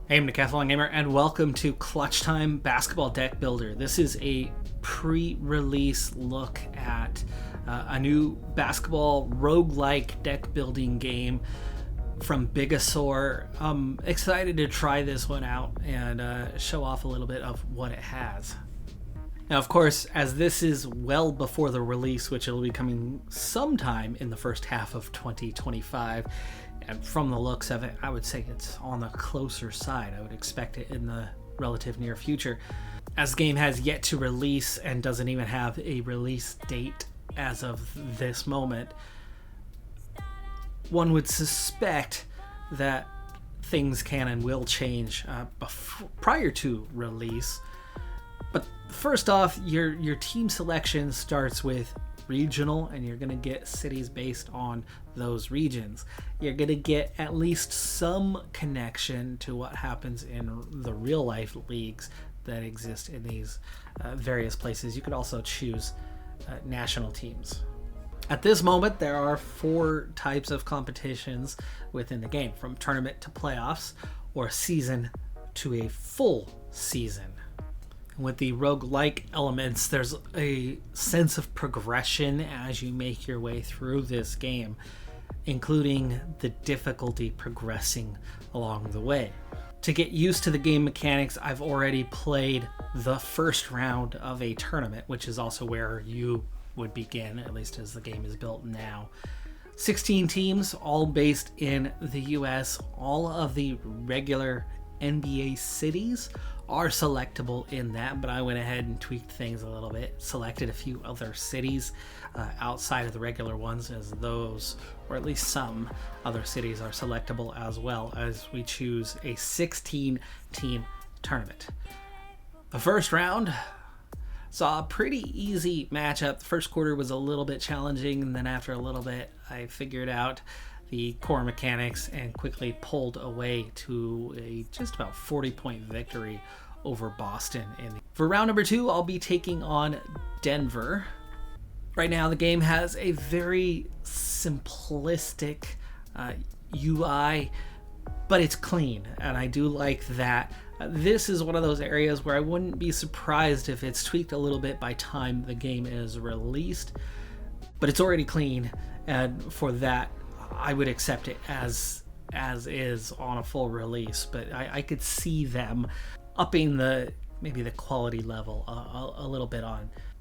Hey, I'm Decathlon Gamer, and welcome to Clutchtime Basketball Deck Builder. This is a pre-release look at a new basketball roguelike deck building game from Bigosaur. I'm excited to try this one out and show off a little bit of what it has. Now, of course, as this is well before the release, which will be coming sometime in the first half of 2025, and from the looks of it, I would say it's on the closer side. I would expect it in the relative near future. As the game has yet to release and doesn't even have a release date as of this moment, one would suspect that things can and will change prior to release. But first off, your team selection starts with regional, and you're going to get cities based on those regions. You're going to get at least some connection to what happens in the real life leagues that exist in these various places. You could also choose national teams. At this moment, there are 4 types of competitions within the game, from tournament to playoffs, or season to a full season. With the roguelike elements, there's a sense of progression as you make your way through this game, including the difficulty progressing along the way. To get used to the game mechanics, I've already played the first round of a tournament, which is also where you would begin, at least as the game is built now. 16 teams, all based in the US. All of the regular NBA cities are selectable in that, but I went ahead and tweaked things a little bit, selected a few other cities outside of the regular ones, as those, or at least some other cities, are selectable, as well as we choose a 16 team tournament. The first round saw a pretty easy matchup. The first quarter was a little bit challenging, and then after a little bit I figured out the core mechanics and quickly pulled away to a just about 40-point victory over Boston. For round number 2, I'll be taking on Denver. Right now, the game has a very simplistic UI, but it's clean, and I do like that. This is one of those areas where I wouldn't be surprised if it's tweaked a little bit by time the game is released, but it's already clean, and for that, I would accept it as is on a full release. But I could see them upping maybe the quality level a little bit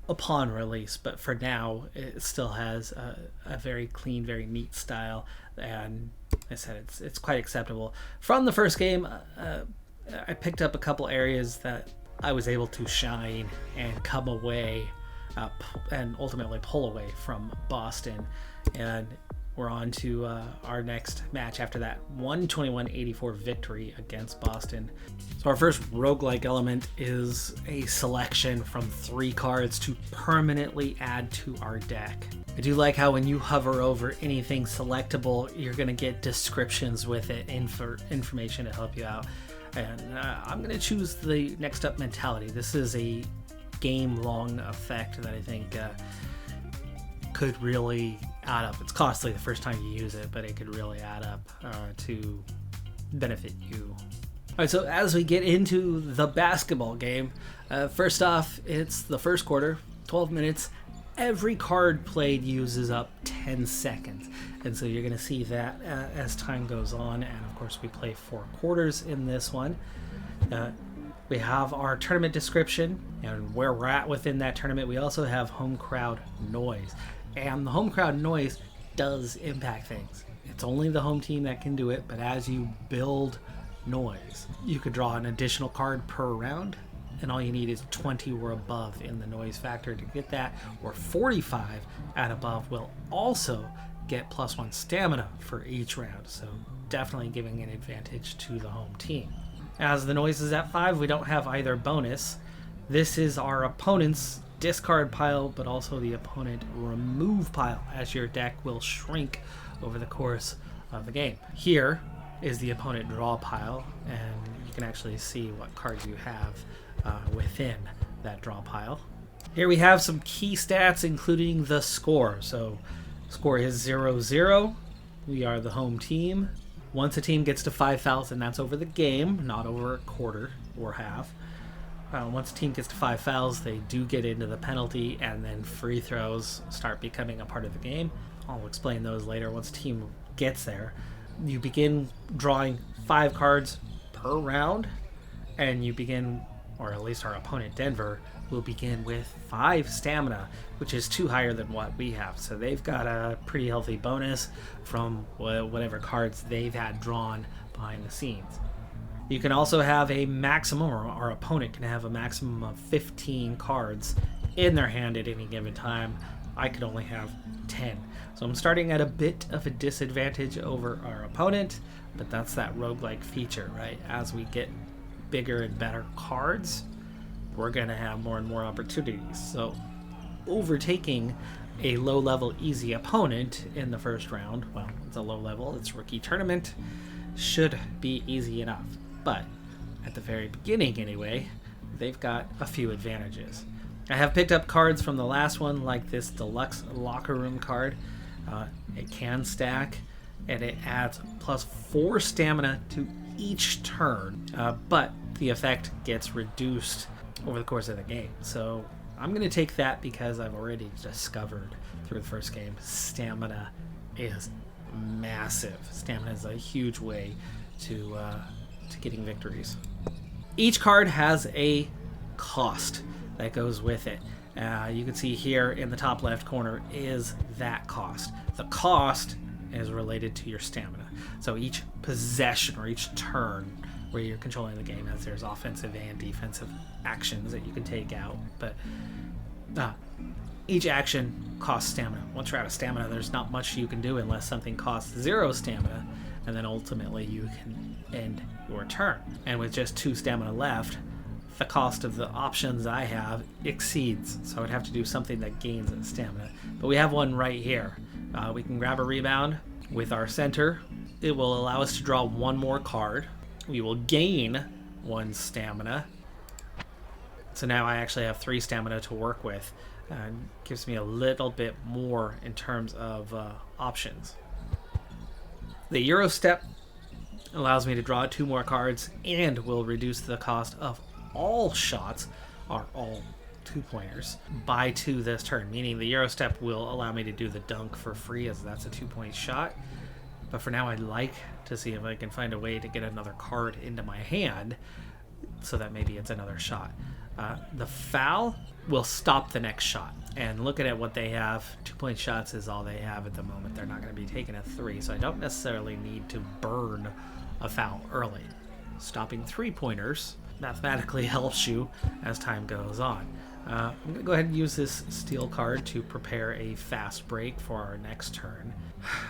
upon release. But for now, it still has a very clean, very neat style, and I said it's quite acceptable. From the first game, I picked up a couple areas that I was able to shine and come away and ultimately pull away from Boston, and we're on to our next match after that 121-84 victory against Boston. So our first roguelike element is a selection from 3 cards to permanently add to our deck. I do like how when you hover over anything selectable, you're going to get descriptions with it, information to help you out. And I'm going to choose the next up mentality. This is a game-long effect that I think could really add up. It's costly the first time you use it, but it could really add up to benefit you. Alright, so as we get into the basketball game, first off, it's the first quarter, 12 minutes. Every card played uses up 10 seconds, and so you're going to see that as time goes on. And of course, we play 4 quarters in this one. We have our tournament description and where we're at within that tournament. We also have home crowd noise. And the home crowd noise does impact things. It's only the home team that can do it, but as you build noise, you could draw an additional card per round, and all you need is 20 or above in the noise factor to get that, or 45 and above will also get +1 stamina for each round, so definitely giving an advantage to the home team. As the noise is at 5, we don't have either bonus. This is our opponent's discard pile, but also the opponent remove pile, as your deck will shrink over the course of the game. Here is the opponent draw pile, and you can actually see what cards you have within that draw pile. Here we have some key stats, including the score. So score is 0-0. We are the home team. Once a team gets to 5 fouls, and that's over the game, not over a quarter or half. Once a team gets to 5 fouls, they do get into the penalty, and then free throws start becoming a part of the game. I'll explain those later. Once a team gets there, you begin drawing 5 cards per round, and you begin, or at least our opponent Denver will begin with 5 stamina, which is 2 higher than what we have. So they've got a pretty healthy bonus from whatever cards they've had drawn behind the scenes. You can also have a maximum, or our opponent can have a maximum of 15 cards in their hand at any given time. I could only have 10. So I'm starting at a bit of a disadvantage over our opponent, but that's that roguelike feature, right? As we get bigger and better cards, we're going to have more and more opportunities. So overtaking a low-level easy opponent in the first round, well, it's a low level, it's rookie tournament, should be easy enough. But at the very beginning anyway, they've got a few advantages. I have picked up cards from the last one, like this deluxe locker room card. It can stack, and it adds plus 4 stamina to each turn, but the effect gets reduced over the course of the game. So I'm going to take that because I've already discovered through the first game, stamina is massive. Stamina is a huge way to getting victories. Each card has a cost that goes with it. You can see here in the top left corner is that cost. The cost is related to your stamina. So each possession or each turn where you're controlling the game, as there's offensive and defensive actions that you can take out, but each action costs stamina. Once you're out of stamina, there's not much you can do unless something costs 0 stamina, and then ultimately you can end your turn. And with just 2 stamina left, the cost of the options I have exceeds, so I'd have to do something that gains in stamina. But we have one right here. We can grab a rebound with our center. It will allow us to draw 1 more card. We will gain 1 stamina. So now I actually have 3 stamina to work with, and gives me a little bit more in terms of options. The Euro step allows me to draw 2 more cards and will reduce the cost of all shots, are all 2-pointers, by 2 this turn, meaning the Euro step will allow me to do the dunk for free, as that's a 2-point shot. But for now, I'd like to see if I can find a way to get another card into my hand so that maybe it's another shot. The foul will stop the next shot. And looking at what they have, 2-point shots is all they have at the moment. They're not going to be taking a 3, so I don't necessarily need to burn a foul early. Stopping 3-pointers mathematically helps you as time goes on. I'm going to go ahead and use this steel card to prepare a fast break for our next turn.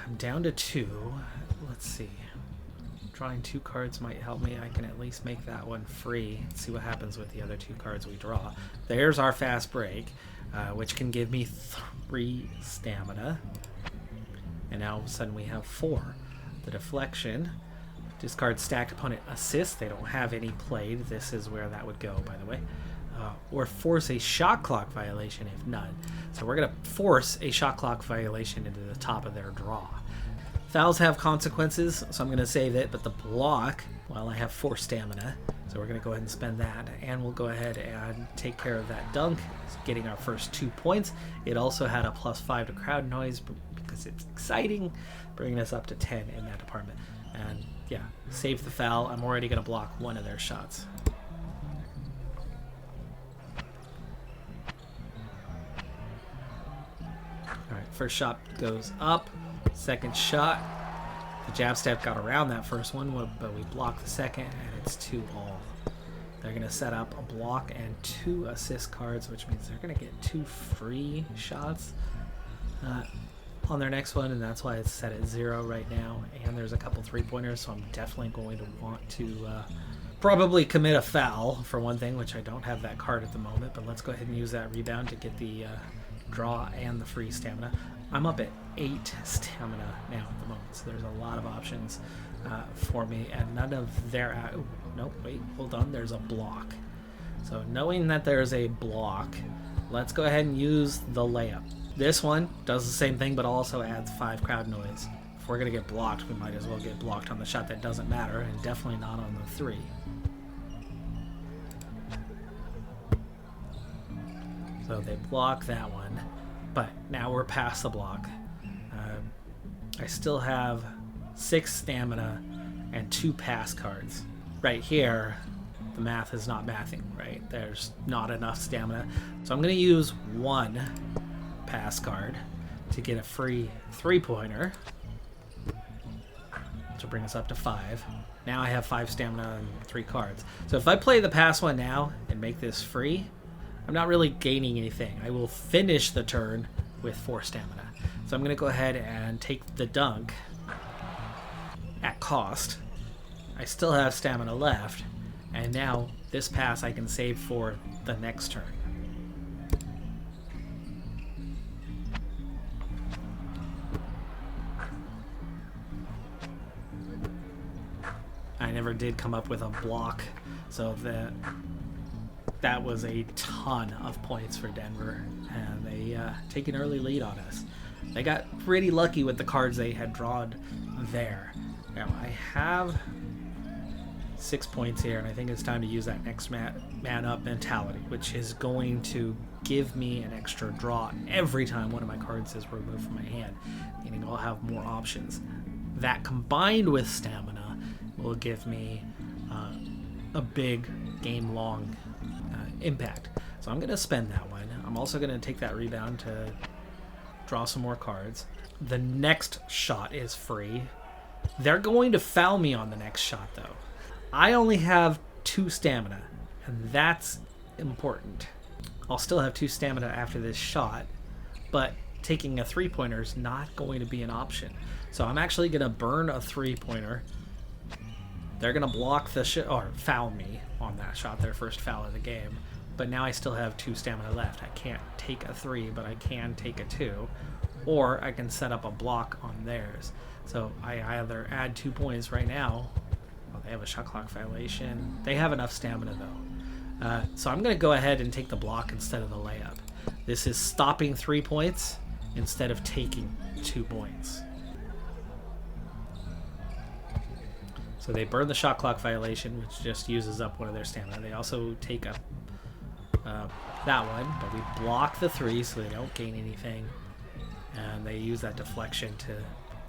I'm down to 2. Let's see. Drawing 2 cards might help me. I can at least make that one free. Let's see what happens with the other 2 cards we draw. There's our fast break, which can give me 3 stamina. And now all of a sudden we have 4. The deflection. Discard stacked opponent assist. They don't have any played. This is where that would go, by the way. Or force a shot clock violation if none. So we're going to force a shot clock violation into the top of their draw. Fouls have consequences, so I'm going to save it, but the block, well, I have 4 stamina, so we're going to go ahead and spend that, and we'll go ahead and take care of that dunk, getting our first 2 points. It also had a +5 to crowd noise because it's exciting, bringing us up to 10 in that department. And yeah, save the foul. I'm already going to block 1 of their shots. All right, first shot goes up. Second shot, the jab step got around that first one, but we blocked the second, and it's 2 all. They're going to set up a block and 2 assist cards, which means they're going to get 2 free shots on their next one, and that's why it's set at 0 right now. And there's a couple 3-pointers, so I'm definitely going to want to probably commit a foul for one thing, which I don't have that card at the moment, but let's go ahead and use that rebound to get the draw and the free stamina. I'm up at 8 stamina now at the moment, so there's a lot of options for me, and none of their... Oh, nope, wait, hold on, there's a block. So knowing that there's a block, let's go ahead and use the layup. This one does the same thing, but also adds 5 crowd noise if we're going to get blocked, we might as well get blocked on the shot that doesn't matter, and definitely not on the 3. So they block that one, but now we're past the block. I still have 6 stamina and 2 pass cards. Right here, the math is not mathing, right? There's not enough stamina. So I'm going to use 1 pass card to get a free 3-pointer to bring us up to 5. Now I have 5 stamina and 3 cards. So if I play the pass one now and make this free, I'm not really gaining anything. I will finish the turn with 4 stamina. So I'm going to go ahead and take the dunk at cost. I still have stamina left, and now this pass I can save for the next turn. I never did come up with a block, so that was a ton of points for Denver, and they take an early lead on us. They got pretty lucky with the cards they had drawn there. Now I have 6 points here, and I think it's time to use that next man up mentality, which is going to give me an extra draw every time one of my cards is removed from my hand, meaning I'll have more options. That combined with stamina will give me a big game-long impact. So I'm going to spend that one. I'm also going to take that rebound to draw some more cards. The next shot is free. They're going to foul me on the next shot, though. I only have 2 stamina, and that's important. I'll still have 2 stamina after this shot, but taking a 3-pointer is not going to be an option. So I'm actually going to burn a 3-pointer. They're going to block the or foul me on that shot, their first foul of the game. But now I still have 2 stamina left. I can't take a 3, but I can take a 2. Or I can set up a block on theirs. So I either add 2 points right now. Oh, they have a shot clock violation. They have enough stamina, though. So I'm going to go ahead and take the block instead of the layup. This is stopping 3 points instead of taking 2 points. So they burn the shot clock violation, which just uses up one of their stamina. They also take up that one, but we block the 3 so they don't gain anything. And they use that deflection to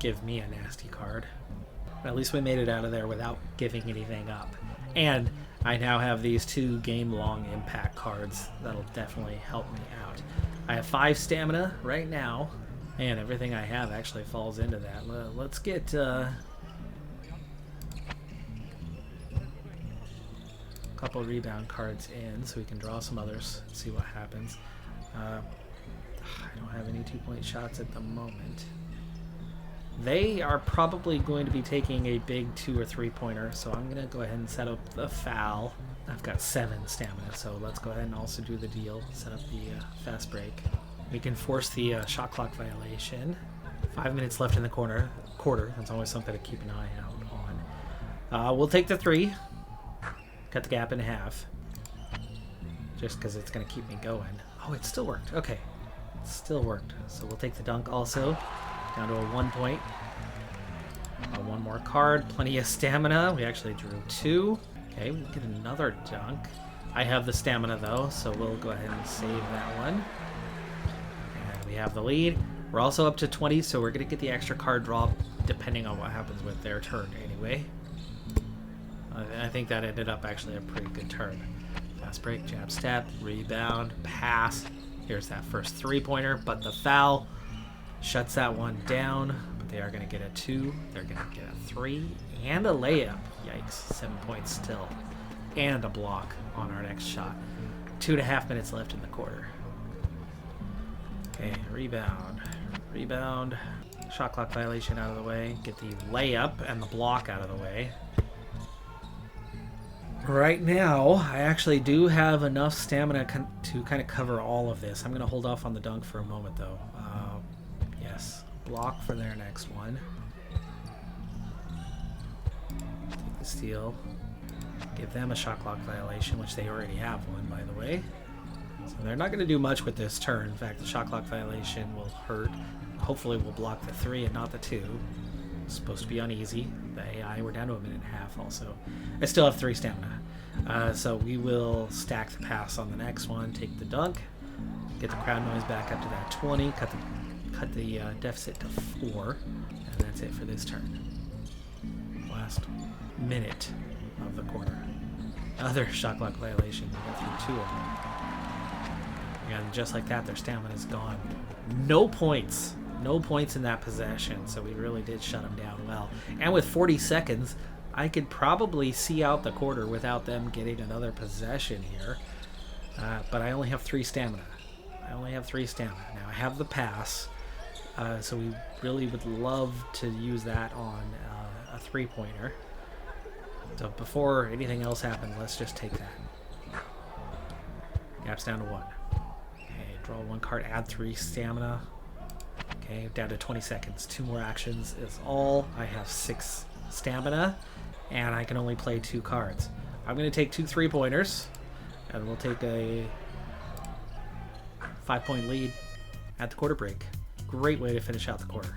give me a nasty card. But at least we made it out of there without giving anything up. And I now have these 2 game-long impact cards that'll definitely help me out. I have 5 stamina right now, and everything I have actually falls into that. Let's get couple rebound cards in so we can draw some others, see what happens. I don't have any 2-point shots at the moment. They are probably going to be taking a big 2 or 3-pointer, so I'm going to go ahead and set up the foul. I've got 7 stamina, so let's go ahead and also do the deal. Set up the fast break. We can force the shot clock violation. 5 minutes left in the quarter. That's always something to keep an eye out on. We'll take the 3. Cut the gap in half. Just because it's going to keep me going. Oh, it still worked. Okay. It still worked. So we'll take the dunk also. Down to a 1 point. 1 more card. Plenty of stamina. We actually drew 2. Okay, we get another dunk. I have the stamina though, so we'll go ahead and save that one. And we have the lead. We're also up to 20, so we're going to get the extra card draw depending on what happens with their turn anyway. I think that ended up actually a pretty good turn. Fast break, jab step, rebound, pass. Here's that first 3-pointer, but the foul shuts that one down. But they are going to get a 2. They're going to get a 3 and a layup. Yikes, 7 points still. And a block on our next shot. 2.5 minutes left in the quarter. Okay, rebound. Shot clock violation out of the way. Get the layup and the block out of the way. Right now, I actually do have enough stamina to kind of cover all of this. I'm going to hold off on the dunk for a moment, though. Yes, block for their next one. Take the steal. Give them a shot clock violation, which they already have one, by the way. So they're not going to do much with this turn. In fact, the shot clock violation will hurt. Hopefully we'll block the 3 and not the 2. supposed to be on easy. The AI, we're down to 1.5 also. I still have 3 stamina. So we will stack the pass on the next one, take the dunk, get the crowd noise back up to that 20, cut the deficit to 4, and that's it for this turn. Last minute of the quarter. Another shot clock violation. We got through 2 of them. And just like that, their stamina is gone. No points. No points in that possession, so we really did shut them down well. And with 40 seconds, I could probably see out the quarter without them getting another possession here. But I only have 3 stamina. Now I have the pass, so we really would love to use that on a 3-pointer. So before anything else happens, let's just take that. Gap's down to 1. Okay, draw 1 card, add 3 stamina. Okay, down to 20 seconds. 2 more actions is all. I have 6 stamina, and I can only play 2 cards. I'm going to take 2 3-pointers, and we'll take a 5-point lead at the quarter break. Great way to finish out the quarter.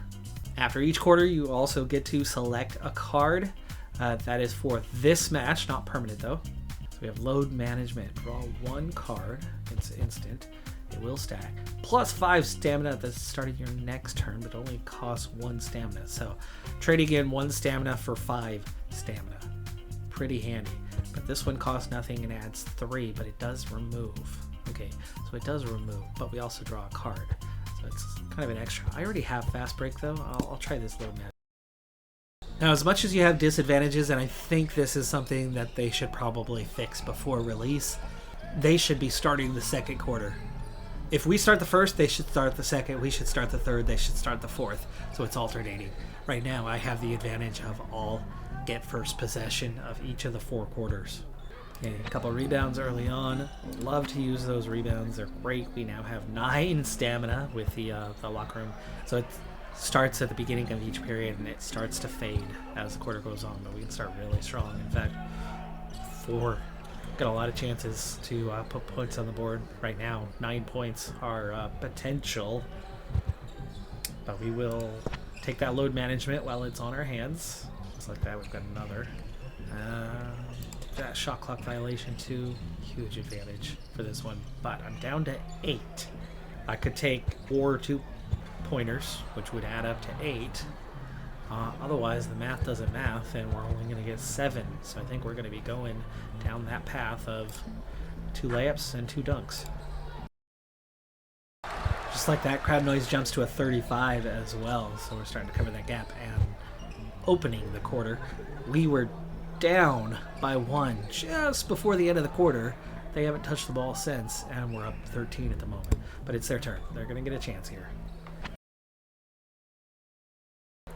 After each quarter, you also get to select a card. That is for this match, not permanent though. So we have load management. Draw 1 card. It's instant. It will stack. Plus 5 stamina at the start of your next turn, but only costs 1 stamina. So trading in 1 stamina for 5 stamina. Pretty handy. But this one costs nothing and adds 3, but it does remove. Okay, so it does remove, but we also draw a card. So it's kind of an extra. I already have fast break though. I'll try this load management. Now, as much as you have disadvantages, and I think this is something that they should probably fix before release, they should be starting the second quarter. If we start the first, they should start the second. We should start the third. They should start the fourth. So it's alternating. Right now, I have the advantage of all get first possession of each of the 4 quarters. Okay, a couple rebounds early on. Love to use those rebounds. They're great. We now have 9 stamina with the locker room. So it starts at the beginning of each period, and it starts to fade as the quarter goes on. But we can start really strong. In fact, 4. Got a lot of chances to put points on the board right now. 9 points are potential. But we will take that load management while it's on our hands. Just like that, we've got another. That shot clock violation too. Huge advantage for this one. But I'm down to 8. I could take 4 2-pointers, which would add up to 8. Otherwise, the math doesn't math, and we're only going to get 7. So I think we're going to be going down that path of 2 layups and 2 dunks. Just like that, crowd noise jumps to a 35 as well. So we're starting to cover that gap. And opening the quarter, we were down by 1 just before the end of the quarter. They haven't touched the ball since, and we're up 13 at the moment. But it's their turn. They're going to get a chance here.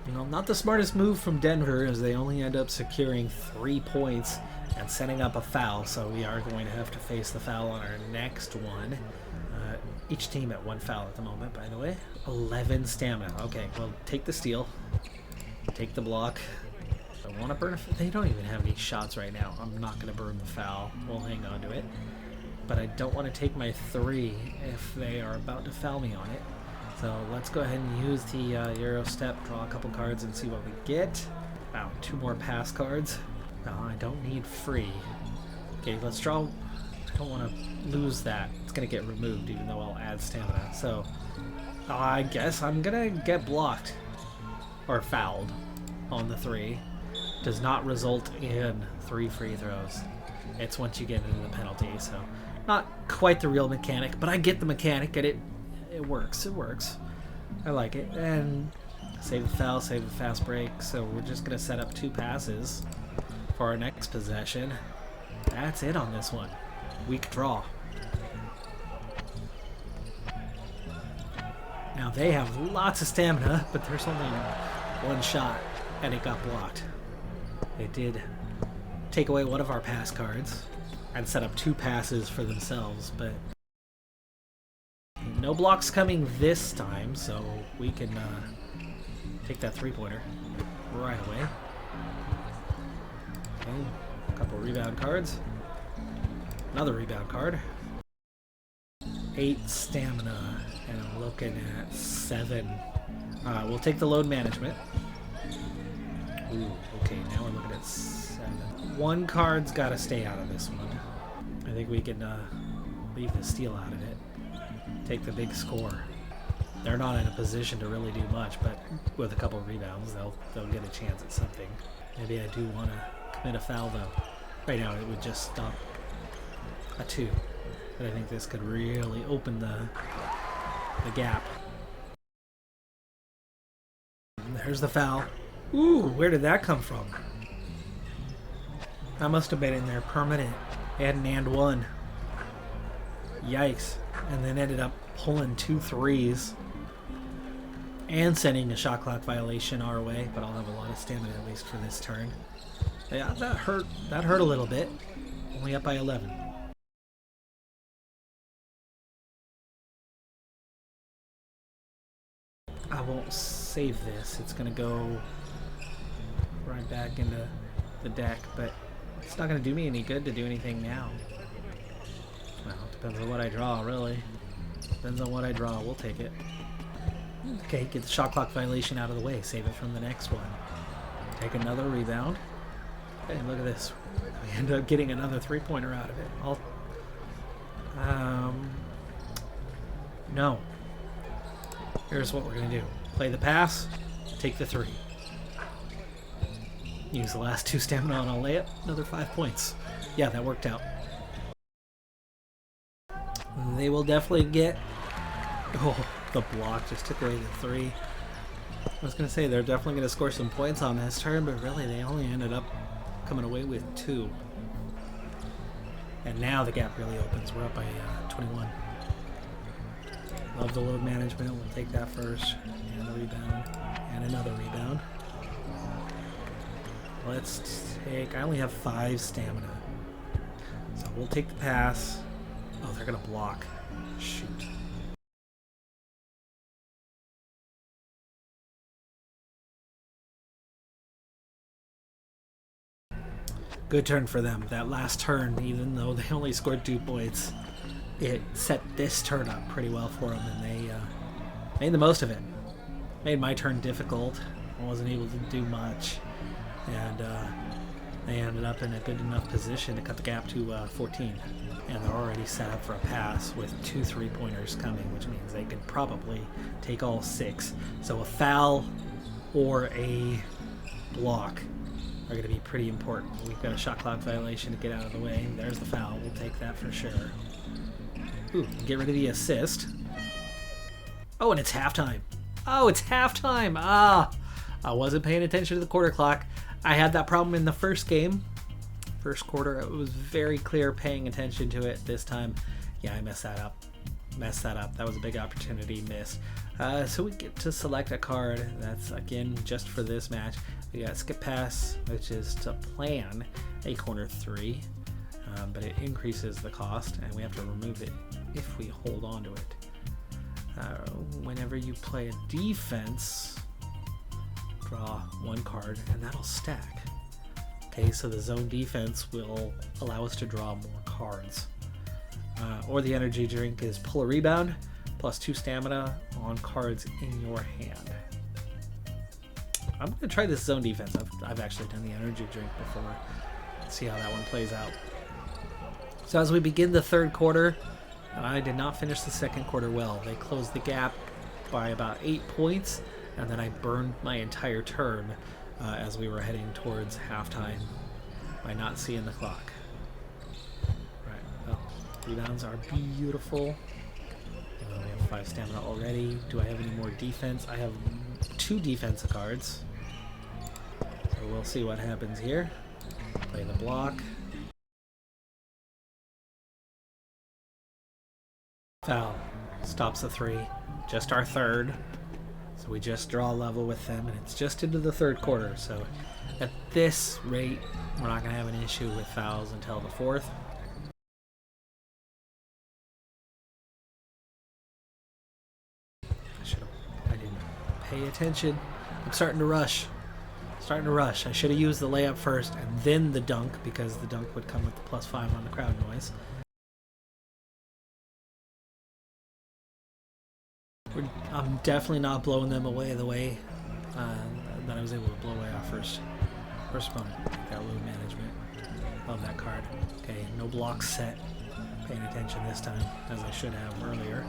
You know, not the smartest move from Denver, as they only end up securing 3 points and setting up a foul, so we are going to have to face the foul on our next one. Each team at 1 foul at the moment, by the way. 11 stamina. Okay, well, take the steal. Take the block. I want to burn they don't even have any shots right now. I'm not going to burn the foul. We'll hang on to it. But I don't want to take my 3 if they are about to foul me on it. So let's go ahead and use the Euro step, draw a couple cards, and see what we get. Wow, 2 more pass cards. No, I don't need free. Okay, let's draw. I don't want to lose that. It's going to get removed, even though I'll add stamina. So I guess I'm going to get blocked or fouled on the 3. Does not result in 3 free throws. It's once you get into the penalty, so not quite the real mechanic, but I get the mechanic, and it works. It works. I like it. And save the foul, save the fast break. So we're just going to set up 2 passes for our next possession. That's it on this one. Weak draw. Now they have lots of stamina, but there's only 1 shot, and it got blocked. They did take away one of our pass cards and set up 2 passes for themselves, but no blocks coming this time, so we can take that 3-pointer right away. Okay, a couple rebound cards. Another rebound card. 8 stamina, and I'm looking at 7. We'll take the load management. Ooh, okay, now we're looking at 7. One card's got to stay out of this one. I think we can leave the steal out of it. Take the big score. They're not in a position to really do much, but with a couple of rebounds, they'll get a chance at something. Maybe I do want to commit a foul, though. Right now, it would just stop a 2. But I think this could really open the gap. There's the foul. Ooh, where did that come from? That must have been in there permanent. They had an and 1. Yikes. And then ended up pulling 2 threes. And sending a shot clock violation our way, but I'll have a lot of stamina at least for this turn. Yeah, that hurt. That hurt a little bit. Only up by 11. I won't save this. It's going to go right back into the deck, but it's not going to do me any good to do anything now. Well, it depends on what I draw, really. Depends on what I draw. We'll take it. Okay, get the shot clock violation out of the way. Save it from the next one. Take another rebound. Hey, look at this. We end up getting another 3-pointer out of it. No. Here's what we're going to do. Play the pass. Take the 3. Use the last 2 stamina on a layup. Another 5 points. Yeah, that worked out. They will definitely get... Oh, the block just took away the 3. I was going to say they're definitely going to score some points on this turn, but really they only ended up coming away with 2. And now the gap really opens. We're up by 21. Love the load management. We'll take that first. And a rebound. And another rebound. Let's take... I only have 5 stamina. So we'll take the pass. Oh, they're going to block. Shoot. Good turn for them. That last turn, even though they only scored 2 points, it set this turn up pretty well for them, and they made the most of it. Made my turn difficult. I wasn't able to do much, and they ended up in a good enough position to cut the gap to 14. And they're already set up for a pass with 2 3-pointers coming, which means they could probably take all 6. So a foul or a block are going to be pretty important. We've got a shot clock violation to get out of the way. There's the foul. We'll take that for sure. Ooh, get rid of the assist. Oh, and it's halftime. Oh, it's halftime. Ah, I wasn't paying attention to the quarter clock. I had that problem in the first game. First quarter, it was very clear paying attention to it. This time, yeah, I messed that up. That was a big opportunity missed. So we get to select a card that's, again, just for this match. We got Skip Pass, which is to plan a corner 3, but it increases the cost, and we have to remove it if we hold on to it. Whenever you play a defense, draw 1 card, and that'll stack. Okay, so the zone defense will allow us to draw more cards. Or the energy drink is pull a rebound, plus 2 stamina on cards in your hand. I'm going to try this zone defense. I've actually done the energy drink before. Let's see how that one plays out. So as we begin the third quarter, I did not finish the second quarter well. They closed the gap by about 8 points, and then I burned my entire turn as we were heading towards halftime by not seeing the clock. Right, well, rebounds are beautiful. We have 5 stamina already. Do I have any more defense? I have 2 defensive cards. So we'll see what happens here. Play the block. Foul. Stops the 3. Just our third. So we just draw level with them, and it's just into the third quarter. So at this rate, we're not going to have an issue with fouls until the 4th. I didn't pay attention. I'm starting to rush. I should have used the layup first and then the dunk, because the dunk would come with the +5 on the crowd noise. I'm definitely not blowing them away the way that I was able to blow away our first opponent. That load management. Love that card. Okay, no blocks set. Paying attention this time, as I should have earlier.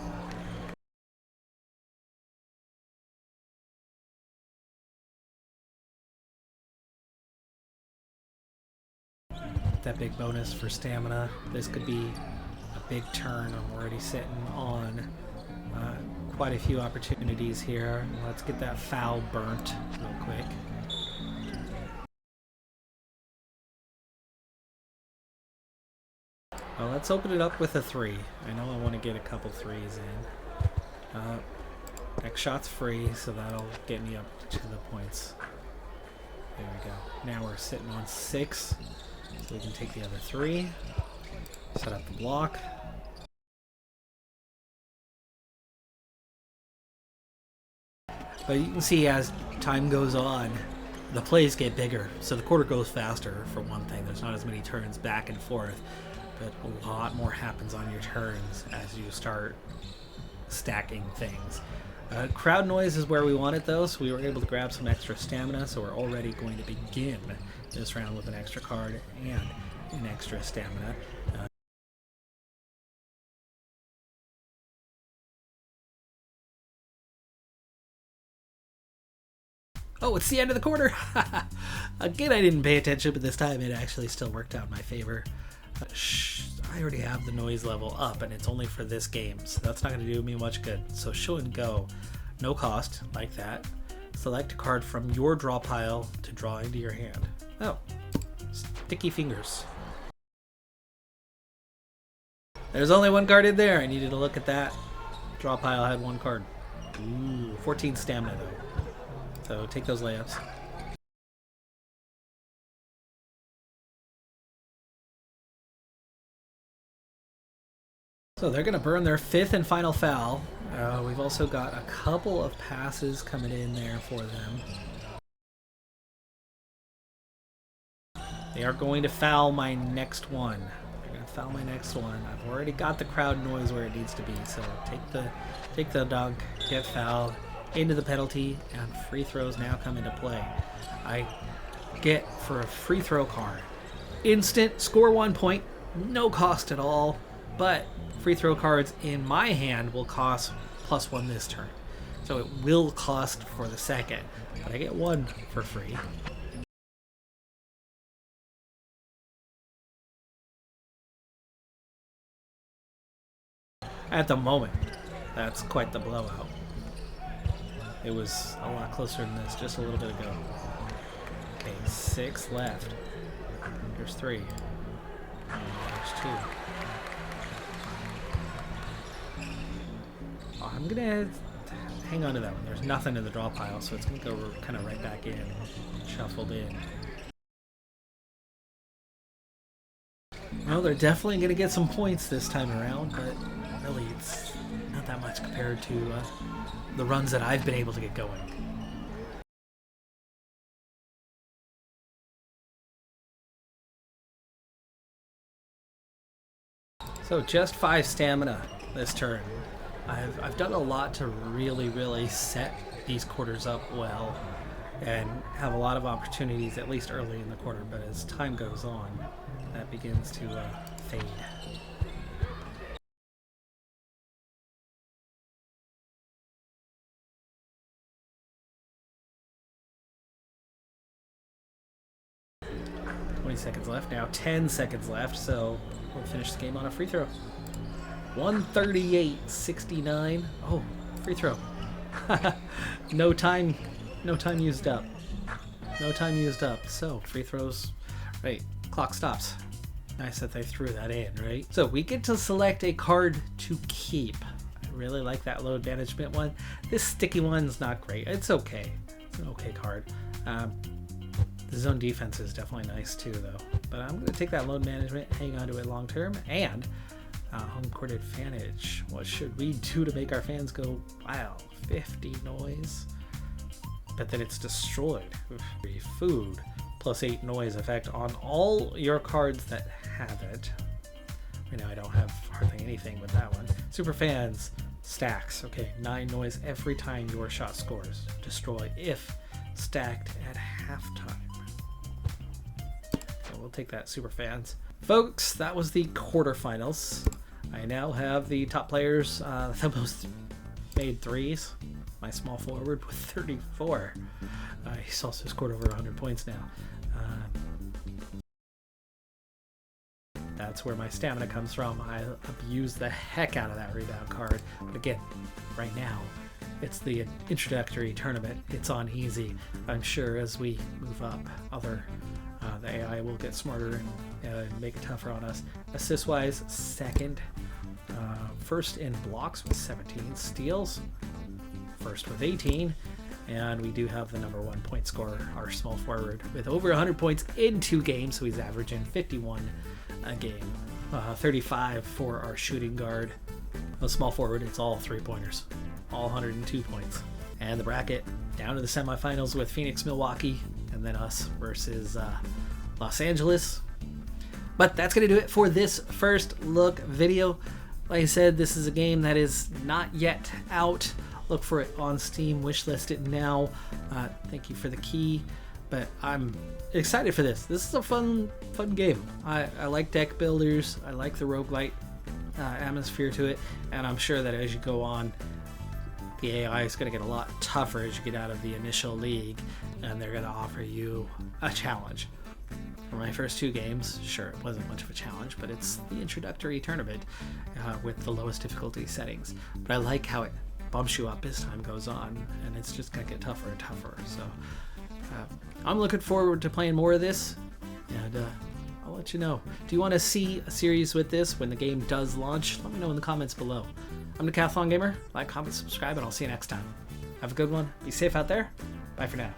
That big bonus for stamina. This could be a big turn. I'm already sitting on quite a few opportunities here. Let's get that foul burnt real quick. Well, let's open it up with a 3. I know I want to get a couple 3s in. Next shot's free, so that'll get me up to the points. There we go. Now we're sitting on 6, so we can take the other 3. Set up the block. But you can see as time goes on, the plays get bigger. So the quarter goes faster, for one thing. There's not as many turns back and forth, but a lot more happens on your turns as you start stacking things. Crowd noise is where we want it, though, so we were able to grab some extra stamina, so we're already going to begin this round with an extra card and an extra stamina. Oh, it's the end of the quarter! Again, I didn't pay attention, but this time it actually still worked out in my favor. I already have the noise level up, and it's only for this game, so that's not going to do me much good. So show and go, no cost, like that. Select a card from your draw pile to draw into your hand. Oh, sticky fingers. There's only one card in there. I needed to look at that. Draw pile had one card. Ooh, 14 stamina though. So take those layups. So they're going to burn their 5th and final foul. We've also got a couple of passes coming in there for them. They are going to foul my next one. They're going to foul my next one. I've already got the crowd noise where it needs to be. So take the dunk, get fouled, into the penalty, and free throws now come into play. I get for a free throw card. Instant, score 1 point, no cost at all, but free throw cards in my hand will cost +1 this turn. So it will cost for the second, but I get 1 for free. At the moment, that's quite the blowout. It was a lot closer than this just a little bit ago. Okay, 6 left. There's 3. And there's 2. Oh, I'm gonna hang on to that one. There's nothing in the draw pile, so it's gonna go kind of right back in, shuffled in. Well, they're definitely gonna get some points this time around, but really it's not that much compared to the runs that I've been able to get going. So just 5 stamina this turn. I've done a lot to really set these quarters up well and have a lot of opportunities, at least early in the quarter, but as time goes on, that begins to fade. Seconds left now, 10 seconds left, so we'll finish the game on a free throw. 138-69. Oh, free throw. no time used up. No time used up. So free throws, right? Clock stops. Nice that they threw that in, right? So we get to select a card to keep. I really like that load management one. This sticky one's not great. It's okay. It's an okay card. The zone defense is definitely nice too, though. But I'm going to take that load management, hang on to it long term, and home court advantage. What should we do to make our fans go, wow, 50 noise? But then it's destroyed. Free food, +8 noise effect on all your cards that have it. Right now I don't have hardly anything with that one. Super fans, stacks. Okay, 9 noise every time your shot scores. Destroy if stacked at halftime. So we'll take that, super fans. Folks, that was the quarterfinals. I now have the top players the most made threes. My small forward with 34. He's also scored over 100 points now. That's where my stamina comes from. I abuse the heck out of that rebound card. But again, right now, it's the introductory tournament. It's on easy. I'm sure as we move up, the AI will get smarter and make it tougher on us. Assist-wise, second. First in blocks with 17 steals. First with 18. And we do have the number 1 point scorer, our small forward, with over 100 points in 2 games. So he's averaging 51 a game. 35 for our shooting guard. The small forward, it's all 3-pointers. All 102 points. And the bracket down to the semifinals with Phoenix, Milwaukee, and then us versus Los Angeles. But that's going to do it for this first look video. Like I said, this is a game that is not yet out. Look for it on Steam, wishlist it now. Thank you for the key. But I'm excited for this. This is a fun game. I like deck builders. I like the roguelite atmosphere to it. And I'm sure that as you go on, the AI is going to get a lot tougher as you get out of the initial league. And they're going to offer you a challenge. For my first 2 games, sure, it wasn't much of a challenge, but it's the introductory tournament with the lowest difficulty settings. But I like how it bumps you up as time goes on, and it's just going to get tougher and tougher. So I'm looking forward to playing more of this, and I'll let you know. Do you want to see a series with this when the game does launch? Let me know in the comments below. I'm Decathlon Gamer. Like, comment, subscribe, and I'll see you next time. Have a good one. Be safe out there. Bye for now.